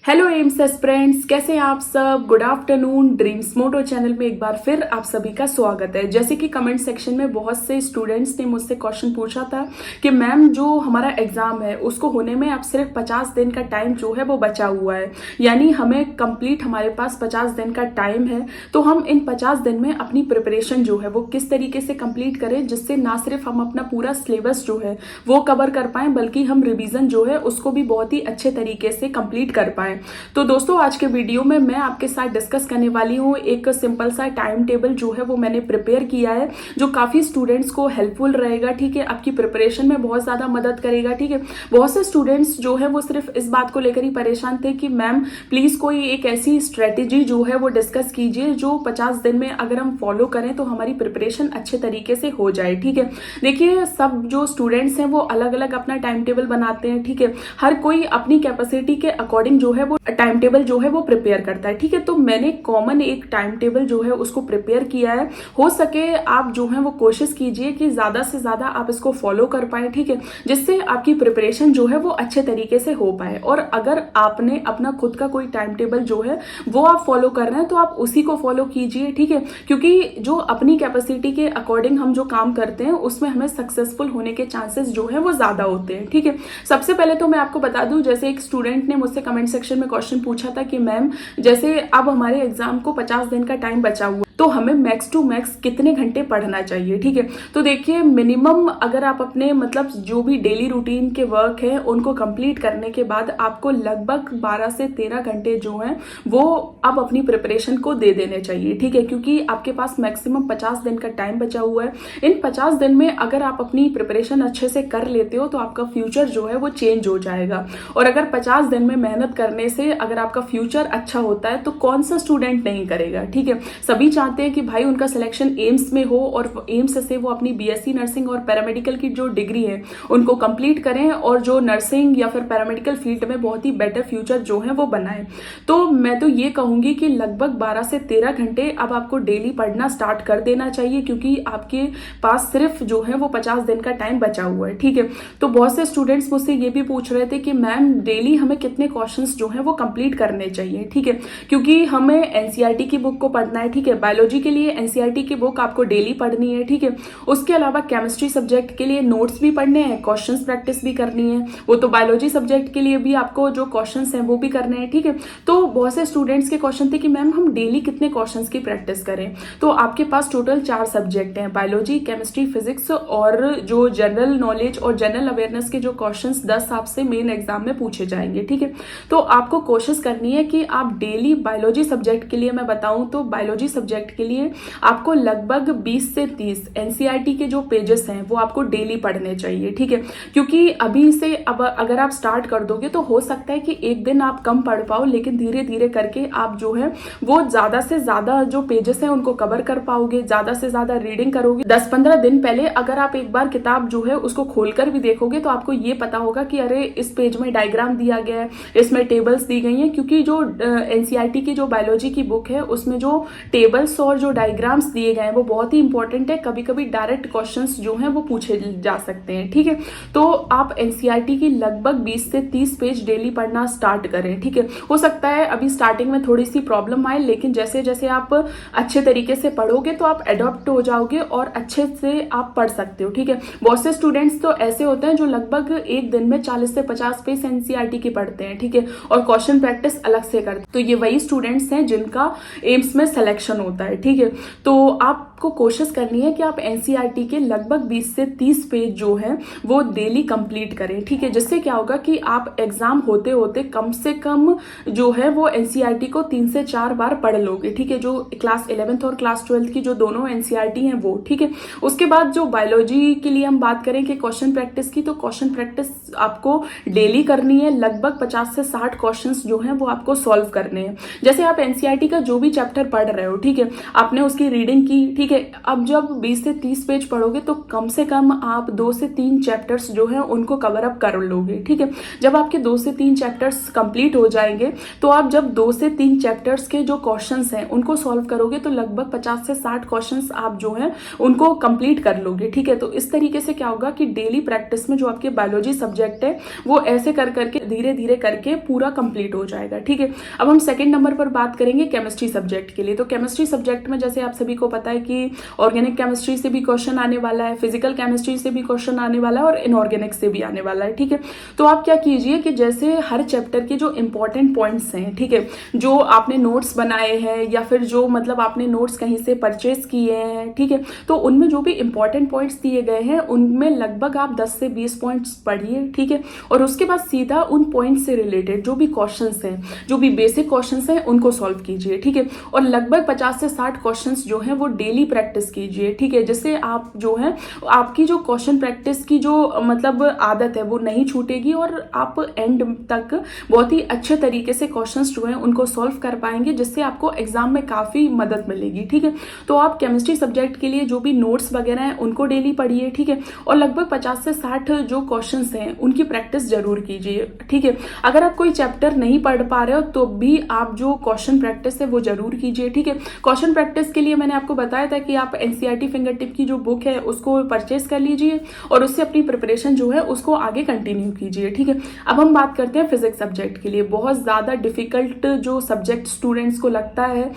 Hello AIIMS aspirants, कैसे हैं आप सब। Good afternoon. ड्रीम्स मोटो चैनल में एक बार फिर आप सभी का स्वागत है। जैसे कि कमेंट सेक्शन में बहुत से स्टूडेंट्स ने मुझसे क्वेश्चन पूछा था कि मैम जो हमारा एग्जाम है उसको होने में अब सिर्फ 50 दिन का टाइम जो है वो बचा हुआ है, यानी हमें कंप्लीट हमारे पास 50 दिन का टाइम है, तो हम इन 50 दिन में अपनी प्रिपरेशन जो है वो किस तरीके से कंप्लीट करें जिससे ना सिर्फ हम अपना पूरा सिलेबस जो है वो कवर कर पाएं बल्कि हम रिवीजन जो है उसको भी बहुत ही अच्छे तरीके से कंप्लीट कर पाएं। तो दोस्तों आज के वीडियो में मैं आपके साथ डिस्कस करने वाली हूँ एक सिंपल सा टाइम टेबल जो है वो मैंने प्रिपेयर किया है, जो काफी स्टूडेंट्स को हेल्पफुल रहेगा। ठीक है, आपकी प्रिपरेशन में बहुत ज्यादा मदद करेगा। ठीक है, बहुत से स्टूडेंट्स जो है वो सिर्फ इस बात को लेकर ही परेशान थे कि मैम प्लीज कोई एक ऐसी स्ट्रेटेजी जो है वो डिस्कस कीजिए जो 50 दिन में अगर हम फॉलो करें तो हमारी प्रिपरेशन अच्छे तरीके से हो जाए। ठीक है, देखिए सब जो स्टूडेंट्स हैं वो अलग अलग अपना टाइम टेबल बनाते हैं। ठीक है, हर कोई अपनी कैपेसिटी के अकॉर्डिंग जो है वो टाइम टेबल जो है वो प्रिपेयर करता है। ठीक है, तो मैंने कॉमन एक टाइम टेबल जो है उसको प्रिपेयर किया है। हो सके आप जो है वो कोशिश कीजिए कि ज्यादा से ज्यादा आप इसको फॉलो कर पाए। ठीक है, जिससे आपकी प्रिपरेशन जो है वो अच्छे तरीके से हो पाए। और अगर आपने अपना खुद का कोई टाइम टेबल जो है वो आप फॉलो कर रहे हैं तो आप उसी को फॉलो कीजिए। ठीक है, क्योंकि जो अपनी कैपेसिटी के अकॉर्डिंग हम जो काम करते हैं उसमें हमें सक्सेसफुल होने के चांसेस जो है वो ज्यादा होते हैं। ठीक है, सबसे पहले तो मैं आपको बता दूं, जैसे एक स्टूडेंट ने मुझसे कमेंट सेक्शन में क्वेश्चन पूछा था कि मैम जैसे अब हमारे एग्जाम को 50 दिन का टाइम बचा हुआ तो हमें मैक्स टू मैक्स कितने घंटे पढ़ना चाहिए। ठीक है, तो देखिए मिनिमम अगर आप अपने मतलब जो भी डेली रूटीन के वर्क है उनको कंप्लीट करने के बाद आपको लगभग 12 से 13 घंटे जो हैं वो अब अपनी प्रिपरेशन को दे देने चाहिए। ठीक है, क्योंकि आपके पास मैक्सिमम 50 दिन का टाइम बचा हुआ है। इन 50 दिन में अगर आप अपनी प्रिपरेशन अच्छे से कर लेते हो तो आपका फ्यूचर जो है वो चेंज हो जाएगा। और अगर 50 दिन में मेहनत करने से अगर आपका फ्यूचर अच्छा होता है तो कौन सा स्टूडेंट नहीं करेगा। ठीक है, सभी चाहते हैं कि भाई उनका सिलेक्शन एम्स में हो और एम्स से वो अपनी बीएससी नर्सिंग और पैरामेडिकल की जो डिग्री है उनको कंप्लीट करें और जो नर्सिंग या फिर पैरामेडिकल फील्ड में बहुत ही बेटर फ्यूचर जो है वो बनाएं। तो मैं तो ये कहूंगी कि लगभग 12 से 13 घंटे अब आपको डेली पढ़ना स्टार्ट कर देना चाहिए, क्योंकि आपके पास सिर्फ जो है वो 50 दिन का टाइम बचा हुआ है। ठीक है, तो बहुत से स्टूडेंट्स मुझसे ये भी पूछ रहे थे कि मैम डेली हमें कितने क्वेश्चंस जो है वो कंप्लीट करने चाहिए। ठीक है, क्योंकि हमें एनसीईआरटी की बुक को पढ़ना है। ठीक है, बायोलॉजी के लिए एनसीईआरटी की बुक आपको डेली पढ़नी है। ठीक है, उसके अलावा केमिस्ट्री सब्जेक्ट के लिए नोट्स भी पढ़ने हैं, क्वेश्चंस प्रैक्टिस भी करनी है। वो तो बायोलॉजी सब्जेक्ट के लिए भी आपको जो क्वेश्चंस हैं वो भी करने हैं। ठीक है, तो बहुत से स्टूडेंट्स के क्वेश्चन थे कि मैम हम डेली कितने क्वेश्चंस की प्रैक्टिस करें। तो आपके पास टोटल 4 सब्जेक्ट हैं, बायोलॉजी, केमिस्ट्री, फिजिक्स और जो जनरल नॉलेज और जनरल अवेयरनेस के जो क्वेश्चंस 10 आपसे मेन एग्जाम में पूछे जाएंगे। ठीक है, तो आपको कोशिश करनी है कि आप डेली बायोलॉजी सब्जेक्ट के लिए मैं बताऊं तो बायोलॉजी सब्जेक्ट के लिए आपको लगभग 20 से 30 एनसीईआरटी के जो पेजेस हैं वो आपको डेली पढ़ने चाहिए। ठीक है, क्योंकि अभी से अब अगर आप स्टार्ट कर दोगे तो हो सकता है कि एक दिन आप कम पढ़ पाओ, लेकिन धीरे धीरे करके आप जो है वो ज्यादा से ज्यादा जो पेजेस हैं उनको कवर कर पाओगे, ज्यादा से ज्यादा रीडिंग करोगे। 10-15 दिन पहले अगर आप एक बार किताब जो है उसको खोलकर भी देखोगे तो आपको ये पता होगा कि अरे इस पेज में डायग्राम दिया गया है, इसमें टेबल्स दी गई हैं, क्योंकि जो एनसीईआरटी की जो बायोलॉजी की बुक है उसमें जो टेबल्स और जो डायग्राम्स दिए गए हैं वो बहुत ही इंपॉर्टेंट है। कभी कभी डायरेक्ट क्वेश्चंस जो हैं वो पूछे जा सकते हैं। ठीक है, तो आप एनसीईआरटी की लगभग 20 से 30 पेज डेली पढ़ना स्टार्ट करें। ठीक है, हो सकता है अभी स्टार्टिंग में थोड़ी सी प्रॉब्लम आए, लेकिन जैसे जैसे आप अच्छे तरीके से पढ़ोगे तो आप एडॉप्ट हो जाओगे और अच्छे से आप पढ़ सकते हो। ठीक है, बहुत से स्टूडेंट्स तो ऐसे होते हैं जो लगभग एक दिन में 40 से 50 पेज एनसीईआरटी के पढ़ते हैं। ठीक है, और क्वेश्चन प्रैक्टिस अलग से करते हैं। तो ये वही स्टूडेंट्स हैं जिनका एम्स में सिलेक्शन होता है। ठीक है, तो आपको कोशिश करनी है कि आप एनसीईआरटी के लगभग 20 से 30 पेज जो है वो डेली कंप्लीट करें। ठीक है, जिससे क्या होगा कि आप एग्जाम होते होते कम से कम जो है वो एनसीईआरटी को 3 से 4 बार पढ़ लोगे। ठीक है, जो क्लास 11th और क्लास 12th की जो दोनों एनसीईआरटी हैं वो। ठीक है, उसके बाद जो बायोलॉजी के लिए हम बात करें कि क्वेश्चन प्रैक्टिस की, तो क्वेश्चन प्रैक्टिस आपको डेली करनी है। लगभग 50 से 60 क्वेश्चंस जो हैं वो आपको सॉल्व करने हैं। जैसे आप एनसीईआरटी का जो भी चैप्टर पढ़ रहे हो, ठीक है, आपने उसकी रीडिंग की, ठीक है। अब जब 20 से 30 पेज पढ़ोगे तो कम से कम आप 2 से 3 चैप्टर्स जो है उनको कवर अप कर लोगे, ठीक है। जब आपके 2 से 3 चैप्टर्स कंप्लीट हो जाएंगे तो आप जब 2 से 3 चैप्टर्स के जो क्वेश्चंस हैं उनको सॉल्व करोगे तो लगभग 50 से 60 क्वेश्चंस आप जो है उनको कंप्लीट कर लोगे, ठीक है। तो इस तरीके से क्या होगा कि डेली प्रैक्टिस में जो आपके बायोलॉजी सब्जेक्ट है वो ऐसे कर करके धीरे धीरे करके पूरा कंप्लीट हो जाएगा, ठीक है। अब हम सेकंड नंबर पर बात करेंगे केमिस्ट्री सब्जेक्ट के लिए। तो केमिस्ट्री सब्जेक्ट में जैसे आप सभी को पता है कि ऑर्गेनिक केमिस्ट्री से भी क्वेश्चन आने वाला है, फिजिकल केमिस्ट्री से भी क्वेश्चन आने वाला है और इनऑर्गेनिक से भी आने वाला है, ठीक है। तो आप क्या कीजिए कि जैसे हर चैप्टर के जो इंपॉर्टेंट पॉइंट्स हैं, ठीक है, जो आपने नोट्स बनाए हैं या फिर जो मतलब आपने नोट्स कहीं से परचेज किए हैं, ठीक है, तो उनमें जो भी इंपॉर्टेंट पॉइंट्स दिए गए हैं उनमें लगभग आप 10 से 20 पॉइंट्स पढ़िए, ठीक है। और उसके बाद सीधा उन पॉइंट्स से रिलेटेड जो भी क्वेश्चंस हैं, जो भी बेसिक क्वेश्चंस हैं उनको सॉल्व कीजिए, ठीक है। और लगभग 50 से 60 क्वेश्चंस जो हैं वो डेली प्रैक्टिस कीजिए, ठीक है। जिससे आप जो है आपकी जो क्वेश्चन प्रैक्टिस की जो मतलब आदत है वो नहीं छूटेगी और आप एंड तक बहुत ही अच्छे तरीके से क्वेश्चंस जो हैं उनको सॉल्व कर पाएंगे, जिससे आपको एग्जाम में काफी मदद मिलेगी, ठीक है। तो आप केमिस्ट्री सब्जेक्ट के लिए जो भी नोट्स वगैरह हैं उनको डेली पढ़िए, ठीक है। और लगभग 50 से 60 जो क्वेश्चंस हैं उनकी प्रैक्टिस जरूर कीजिए, ठीक है। अगर आप कोई चैप्टर नहीं पढ़ पा रहे हो तो भी आप जो क्वेश्चन प्रैक्टिस है वो जरूर कीजिए, ठीक है। क्वेश्चन प्रैक्टिस के लिए मैंने आपको बताया था कि आप एनसीईआरटी फिंगर टिप की जो बुक है उसको परचेज कर लीजिए और उससे अपनी प्रिपरेशन जो है उसको आगे कंटिन्यू कीजिए, ठीक है। अब हम बात करते हैं फिजिक्स सब्जेक्ट के लिए। बहुत ज्यादा डिफिकल्ट जो सब्जेक्ट स्टूडेंट्स को लगता है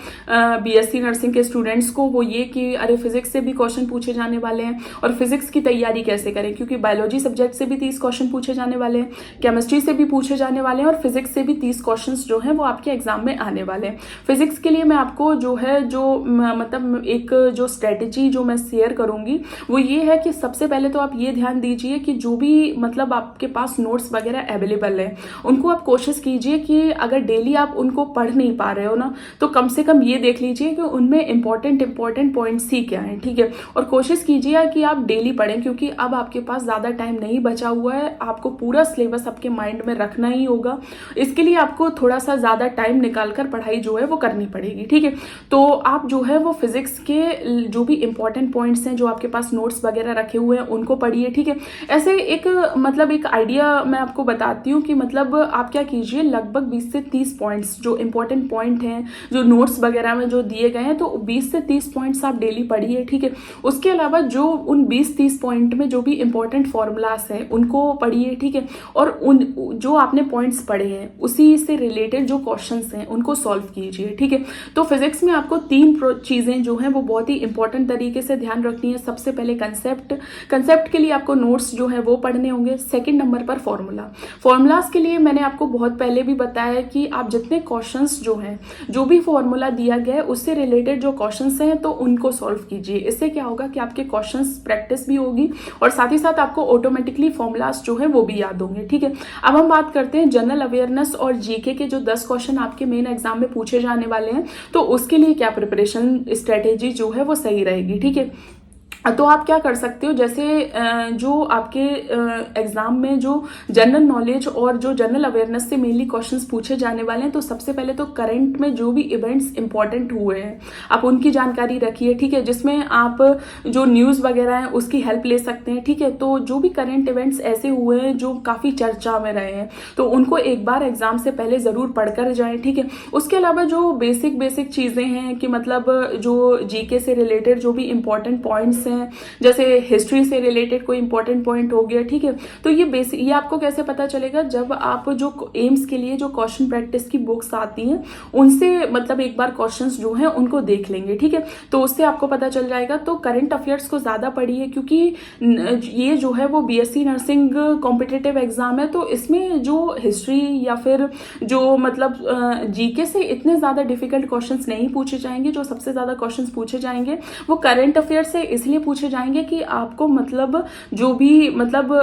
बीएससी नर्सिंग के स्टूडेंट्स को, वो ये कि अरे फिजिक्स से भी क्वेश्चन पूछे जाने वाले हैं और फिजिक्स की तैयारी कैसे करें, क्योंकि बायोलॉजी सब्जेक्ट से भी 30 क्वेश्चन पूछे जाने वाले हैं, केमिस्ट्री से भी पूछे जाने वाले हैं और फिजिक्स से भी 30 क्वेश्चन जो हैं वो आपके एग्जाम में आने वाले हैं। फिजिक्स के लिए मैं आपको जो है जो मतलब एक जो स्ट्रेटेजी जो मैं शेयर करूंगी वो ये है कि सबसे पहले तो आप ये ध्यान दीजिए कि जो भी मतलब आपके पास नोट्स वगैरह अवेलेबल है उनको आप कोशिश कीजिए कि अगर डेली आप उनको पढ़ नहीं पा रहे हो ना तो कम से कम ये देख लीजिए कि उनमें इंपॉर्टेंट पॉइंट्स ही क्या हैं, ठीक है। और कोशिश कीजिए कि आप डेली पढ़ें, क्योंकि अब आपके पास ज्यादा टाइम नहीं बचा हुआ है, आपको पूरा सिलेबस आपके माइंड में रखना ही होगा। इसके लिए आपको थोड़ा सा ज्यादा टाइम निकालकर पढ़ाई जो है वो करनी पड़ेगी, ठीक है। तो आप जो है वो फिजिक्स के जो भी इंपॉर्टेंट पॉइंट्स हैं जो आपके पास नोट्स वगैरह रखे हुए हैं उनको पढ़िए, ठीक है। ऐसे एक मतलब एक आइडिया मैं आपको बताती हूँ कि मतलब आप क्या कीजिए, लगभग 20 से 30 पॉइंट्स जो इंपॉर्टेंट पॉइंट हैं जो नोट्स वगैरह में जो दिए गए हैं तो 20 से 30 पॉइंट्स आप डेली पढ़िए, ठीक है। उसके अलावा जो उन 20-30 पॉइंट में जो भी इंपॉर्टेंट फॉर्मूलास हैं उनको पढ़िए, ठीक है। और उन जो आपने पॉइंट्स पढ़े हैं उसी से रिलेटेड जो क्वेश्चंस हैं उनको सॉल्व कीजिए, ठीक है। तो फिजिक्स में आपको 3 चीजें जो हैं वो बहुत ही इंपॉर्टेंट तरीके से ध्यान रखनी है। सबसे पहले कंसेप्ट के लिए आपको नोट्स जो है वो पढ़ने होंगे। सेकंड नंबर पर फॉर्मूलास के लिए मैंने आपको बहुत पहले भी बताया कि आप जितने क्वेश्चंस जो हैं जो भी फॉर्मूला दिया गया है उससे रिलेटेड जो क्वेश्चंस हैं तो उनको सॉल्व कीजिए। इससे क्या होगा कि आपके क्वेश्चंस प्रैक्टिस भी होगी और साथ ही साथ आपको ऑटोमेटिकली फॉर्मूलास जो है वो भी याद होंगे, ठीक है। अब हम बात करते हैं जनरल अवेयरनेस और जीके के जो 10 क्वेश्चन आपके मेन एग्जाम में पूछे जाने वाले हैं, तो उसके लिए क्या प्रिपरेशन स्ट्रेटेजी जो है वो सही रहेगी, ठीक है। तो आप क्या कर सकते हो, जैसे जो आपके एग्जाम में जो जनरल नॉलेज और जो जनरल अवेयरनेस से मेनली क्वेश्चंस पूछे जाने वाले हैं, तो सबसे पहले तो करंट में जो भी इवेंट्स इंपॉर्टेंट हुए हैं आप उनकी जानकारी रखिए, ठीक है। जिसमें आप जो न्यूज़ वगैरह है उसकी हेल्प ले सकते हैं, ठीक है। तो जो भी करंट इवेंट्स ऐसे हुए हैं जो काफ़ी चर्चा में रहे हैं तो उनको एक बार एग्जाम से पहले ज़रूर पढ़कर जाएँ, ठीक है। उसके अलावा जो बेसिक चीज़ें हैं कि मतलब जो जीके से रिलेटेड जो भी इंपॉर्टेंट पॉइंट्स हैं, जैसे हिस्ट्री से रिलेटेड कोई इंपॉर्टेंट पॉइंट हो गया, ठीक है। तो ये आपको कैसे पता चलेगा, जब आप जो एम्स के लिए जो क्वेश्चन प्रैक्टिस की बुक्स आती हैं उनसे मतलब एक बार क्वेश्चंस जो हैं उनको देख लेंगे, ठीक है। तो उससे आपको पता चल जाएगा। तो करंट अफेयर्स को ज्यादा पढ़िए, क्योंकि ये जो है वो बीएससी नर्सिंग कॉम्पिटिटिव एग्जाम है, तो इसमें जो हिस्ट्री या फिर जो मतलब जीके से इतने ज्यादा डिफिकल्ट क्वेश्चंस नहीं पूछे जाएंगे। जो सबसे ज्यादा क्वेश्चंस पूछे जाएंगे वो करंट अफेयर से इसलिए पूछे जाएंगे कि आपको मतलब जो भी मतलब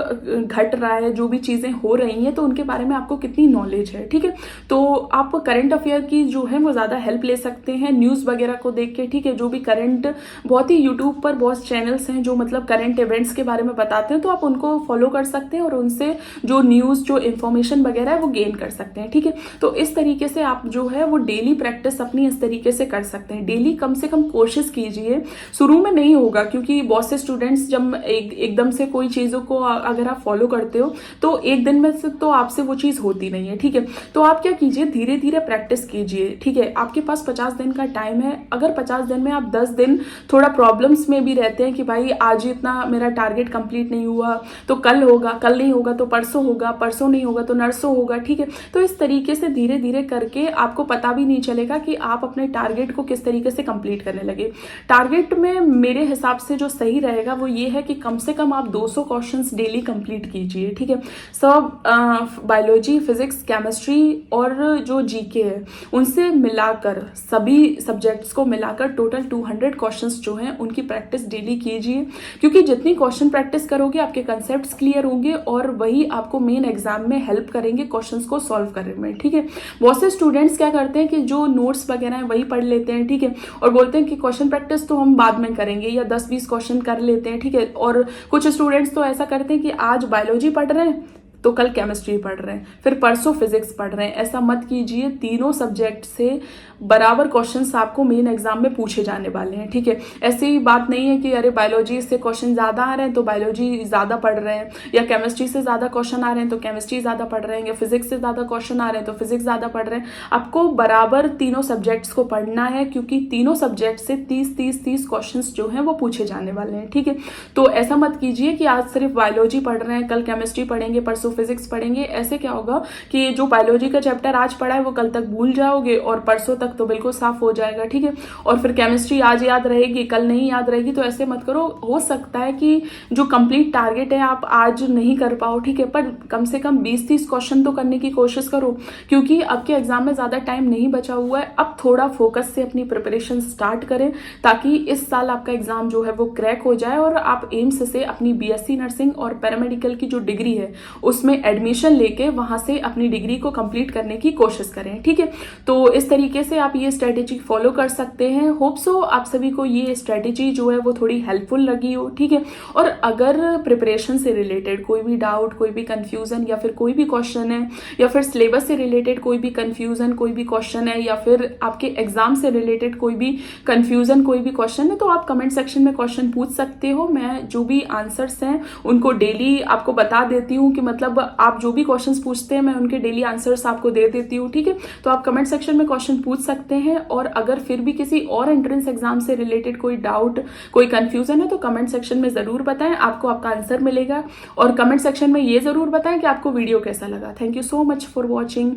घट रहा है, जो भी चीज़ें हो रही हैं, तो उनके बारे में आपको कितनी नॉलेज है। ठीक है, तो आप करंट अफेयर की जो है वो ज़्यादा हेल्प ले सकते हैं न्यूज़ वगैरह को देख के। ठीक है, जो भी करंट, बहुत ही यूट्यूब पर बहुत चैनल्स हैं जो मतलब करंट इवेंट्स के बारे में बताते हैं, तो आप उनको फॉलो कर सकते हैं और उनसे जो न्यूज़, जो इन्फॉर्मेशन वगैरह है वो गेन कर सकते हैं। ठीक है, तो इस तरीके से आप जो है वो डेली प्रैक्टिस अपनी इस तरीके से कर सकते हैं। डेली कम से कम कोशिश कीजिए। शुरू में नहीं होगा, क्योंकि बहुत से स्टूडेंट्स जब एकदम से कोई चीज़ों को अगर आप फॉलो करते हो तो एक दिन में से तो आपसे वो चीज़ होती नहीं है। ठीक है, तो आप क्या कीजिए, धीरे धीरे प्रैक्टिस कीजिए। ठीक है, आपके पास 50 दिन का टाइम है। अगर 50 दिन में आप 10 दिन थोड़ा प्रॉब्लम्स में भी रहते हैं कि भाई आज इतना मेरा टारगेट कंप्लीट नहीं हुआ, तो कल होगा, कल नहीं होगा तो परसों होगा, परसों नहीं होगा तो नरसों होगा। ठीक है, तो इस तरीके से धीरे धीरे करके आपको पता भी नहीं चलेगा कि आप अपने टारगेट को किस तरीके से कंप्लीट करने लगे। टारगेट में मेरे हिसाब से जो सही रहेगा वो ये है कि कम से कम आप 200 क्वेश्चंस डेली कंप्लीट कीजिए। ठीक है, सब बायोलॉजी, फिजिक्स, केमिस्ट्री और जो जीके है उनसे मिलाकर, सभी सब्जेक्ट्स को मिलाकर टोटल 200 क्वेश्चंस जो हैं उनकी प्रैक्टिस डेली कीजिए। क्योंकि जितनी क्वेश्चन प्रैक्टिस करोगे आपके कंसेप्ट्स क्लियर होंगे और वही आपको मेन एग्जाम में हेल्प करेंगे क्वेश्चंस को सॉल्व करने में। ठीक है, बहुत से स्टूडेंट्स क्या करते हैं कि जो नोट्स वगैरह है वही पढ़ लेते हैं। ठीक है, और बोलते हैं कि क्वेश्चन प्रैक्टिस तो हम बाद में करेंगे, या 10-20 क्वेश्चन कर लेते हैं। ठीक है, और कुछ स्टूडेंट्स तो ऐसा करते हैं कि आज बायोलॉजी पढ़ रहे हैं तो कल केमिस्ट्री पढ़ रहे हैं, फिर परसों फिजिक्स पढ़ रहे हैं। ऐसा मत कीजिए, तीनों सब्जेक्ट से बराबर क्वेश्चंस आपको मेन एग्जाम में पूछे जाने वाले हैं। ठीक है, ऐसी बात नहीं है कि अरे बायोलॉजी से क्वेश्चन ज़्यादा आ रहे हैं तो बायोलॉजी ज़्यादा पढ़ रहे हैं, या केमिस्ट्री से ज़्यादा क्वेश्चन आ रहे हैं तो केमिस्ट्री ज़्यादा पढ़ रहे हैं, या फिजिक्स से ज़्यादा क्वेश्चन आ रहे हैं तो फिजिक्स ज़्यादा पढ़ रहे हैं। आपको बराबर तीनों सब्जेक्ट्स को पढ़ना है, क्योंकि तीनों सब्जेक्ट से 30-30-30 क्वेश्चन जो हैं वो पूछे जाने वाले हैं। ठीक है, तो ऐसा मत कीजिए कि आज सिर्फ बायोलॉजी पढ़ रहे हैं, कल केमिस्ट्री पढ़ेंगे, परसों फिजिक्स पढ़ेंगे। ऐसे क्या होगा कि जो बायोलॉजी का चैप्टर आज पढ़ा है वो कल तक भूल जाओगे और परसों तक तो बिल्कुल साफ हो जाएगा। ठीक है, और फिर केमिस्ट्री आज याद रहेगी, कल नहीं याद रहेगी। तो ऐसे मत करो, हो सकता है कि जो कंप्लीट टारगेट है आप आज नहीं कर पाओ। ठीक है, पर कम से कम 20-30 क्वेश्चन तो करने की कोशिश करो, क्योंकि आपके एग्जाम में ज़्यादा टाइम नहीं बचा हुआ है। अब थोड़ा फोकस से अपनी प्रिपरेशन स्टार्ट करें, ताकि इस साल आपका एग्जाम जो है वो क्रैक हो जाए और आप एम्स से अपनी बीएससी नर्सिंग और पैरामेडिकल की जो डिग्री है उसमें एडमिशन लेके वहां से अपनी डिग्री को कंप्लीट करने की कोशिश करें। ठीक है, तो इस तरीके से आप ये स्ट्रेटेजी फॉलो कर सकते हैं। होप सो आप सभी को ये स्ट्रेटेजी जो है वो थोड़ी हेल्पफुल लगी हो। ठीक है, और अगर प्रिपरेशन से रिलेटेड कोई भी डाउट, कोई भी कंफ्यूजन, या फिर कोई भी क्वेश्चन है, या फिर सिलेबस से रिलेटेड कोई भी कंफ्यूजन, कोई भी क्वेश्चन है, या फिर आपके एग्जाम से रिलेटेड कोई भी कंफ्यूजन, कोई भी क्वेश्चन है, तो आप कमेंट सेक्शन में क्वेश्चन पूछ सकते हो। मैं जो भी आंसर्स हैं उनको डेली आपको बता देती हूँ, कि मतलब आप जो भी क्वेश्चंस पूछते हैं मैं उनके डेली आंसर्स आपको दे देती हूँ। ठीक है, तो आप कमेंट सेक्शन में क्वेश्चन पूछ सकते हैं। और अगर फिर भी किसी और एंट्रेंस एग्जाम से रिलेटेड कोई डाउट, कोई कंफ्यूजन है, तो कमेंट सेक्शन में जरूर बताएं, आपको आपका आंसर मिलेगा। और कमेंट सेक्शन में ये जरूर बताएं कि आपको वीडियो कैसा लगा। Thank you so much for watching.